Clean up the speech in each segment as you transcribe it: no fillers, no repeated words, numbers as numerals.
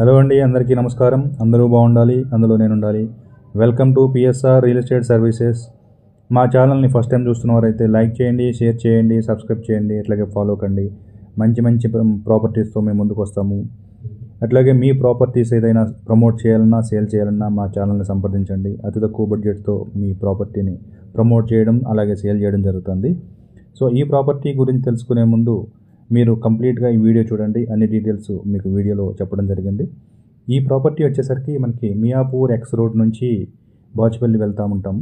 Hello అండి, అందరికీ నమస్కారం. అందరూ బాగుండాలి, అందులో నేను ఉండాలి. Welcome to PSR real estate services. మా ఛానల్ని ఫస్ట్ టైం చూస్తున్నవారైతే లైక్ చేయండి, షేర్ చేయండి, సబ్స్క్రైబ్ చేయండి, అట్లాగే ఫాలో కండి. మంచి మంచి ప్రాపర్టీస్తో మేము ముందుకు వస్తాము. అట్లాగే మీ ప్రాపర్టీస్ ఏదైనా ప్రమోట్ చేయాలన్నా, సేల్ చేయాలన్నా మా ఛానల్ని సంప్రదించండి. అతి తక్కువ బడ్జెట్తో మీ ప్రాపర్టీని ప్రమోట్ చేయడం అలాగే సేల్ చేయడం జరుగుతుంది. సో ఈ ప్రాపర్టీ గురించి తెలుసుకునే ముందు మీరు కంప్లీట్గా ఈ వీడియో చూడండి. అన్ని డీటెయిల్స్ మీకు వీడియోలో చెప్పడం జరిగింది. ఈ ప్రాపర్టీ వచ్చేసరికి మనకి మియాపూర్ ఎక్స్ రోడ్ నుంచి బాచుపల్లి వెళ్తూ ఉంటాం.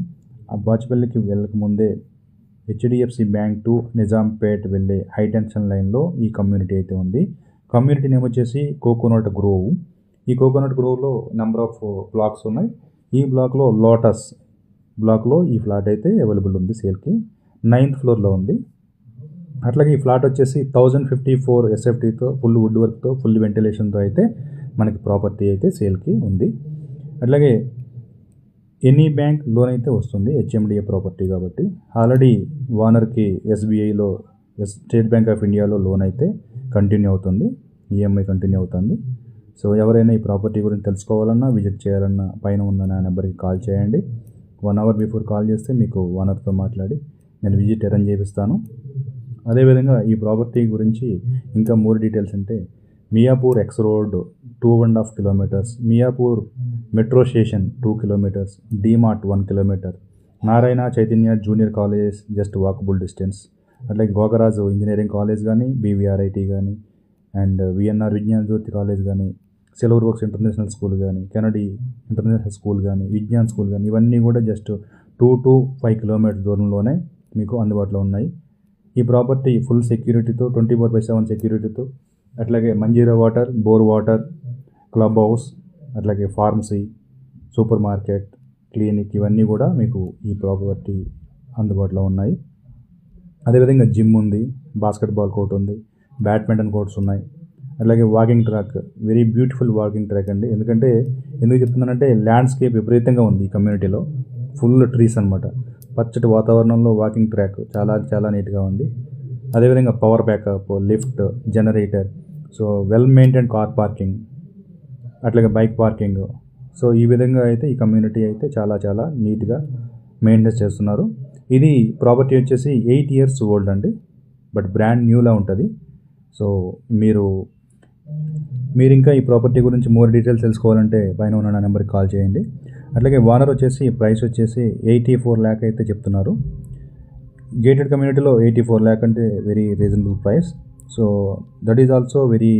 ఆ బాచుపల్లికి వెళ్ళకముందే హెచ్డిఎఫ్సి బ్యాంక్ టు నిజాంపేట్ వెళ్ళే హై టెన్షన్ లైన్లో ఈ కమ్యూనిటీ అయితే ఉంది. కమ్యూనిటీ నేమ్ వచ్చేసి కోకోనట్ గ్రోవ్. ఈ కోకోనట్ గ్రోవ్లో నెంబర్ ఆఫ్ బ్లాక్స్ ఉన్నాయి. ఈ బ్లాక్లో లోటస్ బ్లాక్లో ఈ ఫ్లాట్ అయితే అవైలబుల్ ఉంది సేల్కి. 9th ఫ్లోర్లో ఉంది. అట్లాగే ఈ ఫ్లాట్ వచ్చేసి 1054 ఎస్ఎఫ్టీతో, ఫుల్ వుడ్ వర్క్తో, ఫుల్ వెంటిలేషన్తో అయితే మనకి ప్రాపర్టీ అయితే సేల్కి ఉంది. అట్లాగే ఎనీ బ్యాంక్ లోన్ అయితే వస్తుంది, హెచ్ఎండిఏ ప్రాపర్టీ కాబట్టి. ఆల్రెడీ ఓనర్కి ఎస్బీఐలో, స్టేట్ బ్యాంక్ ఆఫ్ ఇండియాలో లోన్ అయితే కంటిన్యూ అవుతుంది, ఈఎంఐ కంటిన్యూ అవుతుంది. సో ఎవరైనా ఈ ప్రాపర్టీ గురించి తెలుసుకోవాలన్నా, విజిట్ చేయాలన్నా పైన ఉన్న నా నెంబర్కి కాల్ చేయండి. 1 అవర్ బిఫోర్ కాల్ చేస్తే మీకు ఓనర్తో మాట్లాడి నేను విజిట్ అరేంజ్ చేపిస్తాను. అదేవిధంగా ఈ ప్రాపర్టీ గురించి ఇంకా మోర్ డీటెయిల్స్ అంటే Miyapur X road 2.5 kilometres, Miyapur metro station 2 kilometres, DMart 1 kilometre, Narayana Chaitanya junior college just walkable distance, అట్లాగే గోగరాజు ఇంజనీరింగ్ కాలేజ్ కానీ, బీవీఆర్ఐటీ కానీ, and VNR Vignana Jyothi college కానీ, సిల్వర్ వర్క్స్ ఇంటర్నేషనల్ స్కూల్ కానీ, కెనడీ ఇంటర్నేషనల్ స్కూల్ కానీ, విజ్ఞాన్ స్కూల్ కానీ, ఇవన్నీ కూడా జస్ట్ 2 to 5 కిలోమీటర్స్ దూరంలోనే మీకు అందుబాటులో ఉన్నాయి. ఈ ప్రాపర్టీ ఫుల్ సెక్యూరిటీతో, 24/7 సెక్యూరిటీతో, అట్లాగే Manjira water, bore water, club house, అట్లాగే ఫార్మసీ, సూపర్ మార్కెట్, క్లినిక్, ఇవన్నీ కూడా మీకు ఈ ప్రాపర్టీ అందుబాటులో ఉన్నాయి. అదేవిధంగా జిమ్ ఉంది, బాస్కెట్బాల్ కోర్ట్ ఉంది, బ్యాడ్మింటన్ కోర్ట్స్ ఉన్నాయి. అట్లాగే walking track, very beautiful walking track అండి. ఎందుకు చెప్తున్నానంటే ల్యాండ్స్కేప్ విపరీతంగా ఉంది ఈ కమ్యూనిటీలో, ఫుల్ ట్రీస్ అనమాట. పచ్చటి వాతావరణంలో వాకింగ్ ట్రాక్ చాలా చాలా నీట్గా ఉంది. అదేవిధంగా power backup, lift, generator, so well maintain car parking, అట్లాగే బైక్ పార్కింగ్. సో ఈ విధంగా అయితే ఈ కమ్యూనిటీ అయితే చాలా చాలా నీట్గా మెయింటైన్ చేస్తున్నారు. ఇది ప్రాపర్టీ వచ్చేసి 8 years ఓల్డ్ అండి, బట్ బ్రాండ్ న్యూలా ఉంటుంది. సో మీరు ఇంకా ఈ ప్రాపర్టీ గురించి మోర్ డీటెయిల్స్ తెలుసుకోవాలంటే పైన ఉన్న నా నెంబర్కి కాల్ చేయండి. అట్లాగే ఓనర్ వచ్చేసి ప్రైస్ వచ్చేసి 84 lakh అయితే చెప్తున్నారు. గేటెడ్ కమ్యూనిటీలో 84 lakh అంటే very reasonable price. So that is also very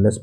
less